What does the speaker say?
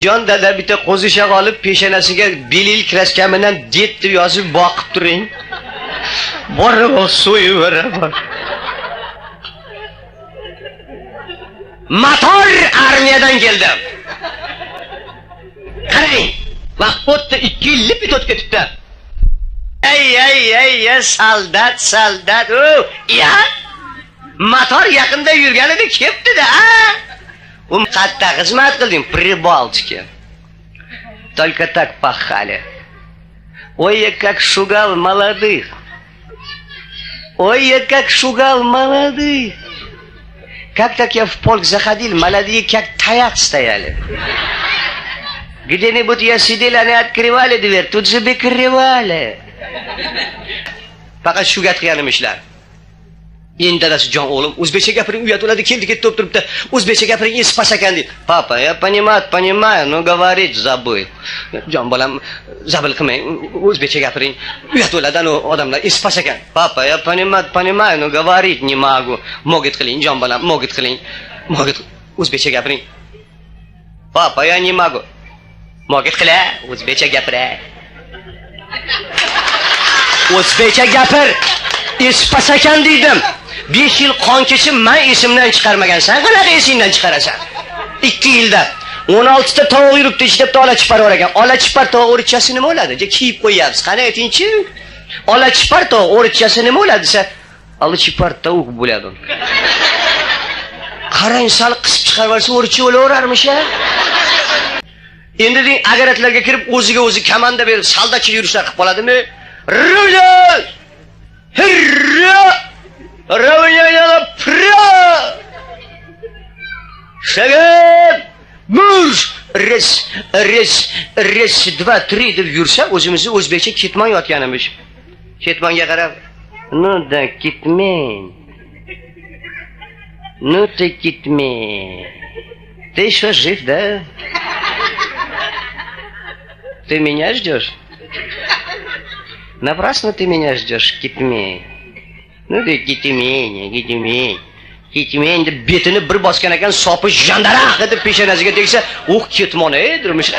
Jon dada bitta qo'zishaq olib peshanasiga belil kraska bilan det deb yozib boqib turing. Borib so'yaveraman. Motor armiyadan keldi. Qarang, vaqt o'tdi 2 yil bit o'tib ketibdi. Ey, soldat. Ya! Motor yaqinda yurganida kelibdi-da. Qatta xizmat qildim, Прибалтике. Только так пахали. Ой, я как шугал молодых. Как так я в полк заходил, молодые как таяк стояли. Где-нибудь я сидел, они открывали дверь, тут же bekirivali. Faqat shu gap qilganim ishlar. Endi dadasi jon o'g'lim, o'zbekcha gapiring, uyat bo'ladi, keldi ketib turibdi. O'zbekcha gapiring, ispas ekan deydi. Papa, я понимаю, но говорить забыл. Jon bolam, zabil qilmang, o'zbekcha gapiring. Uyat bo'ladi, ana odamlar ispas ekan. Papa, я понимаю, но говорить не могу. Mogit qiling, jon bolam, mogit qiling. O'zbekcha gapiring. Papa, я не могу. Mogit qila, o'zbekcha gapiray. O'zbekcha gapir. Ispas ekan deydim. 5 yil qon kechib men esimdan chiqarmagansan, qanaqa esingdan chiqarasan? 2 yilda 16 ta tovuq yuribdi, ichida ola chipar bor ekan. Ola chipar tovuq o'rchasi nima bo'ladi? Kiyib qo'yapsiz. Qani aytingchi? Ola chipar tovuq o'rchasi nima bo'ladi desa, ola chipar tovuq bo'ladi. Qarang, sal qisib chiqarsa o'rchi o'laverarmish-a? Endi deng, agaratlarga kirib o'ziga o'zi komanda berib soldatcha yurishlar qilib qoladimi? Rulay! Hurra! Равняя пра! Шагам! Муж! Раз, 2, 3 deb yursa, o'zimizni o'zbekcha ketmon yotganimiz. Ketmonga qarab, "Ну да, ketmang. Ну ты ketmang. Ты еще жив, да? Ты меня ждешь? Напрасно ты меня ждешь, ketmang. Ну да ketmang. Ketmang deb betini bir bosgan ekan, sopi jandaraq deb peshanasiga tegsa, ketmon ey, durmush.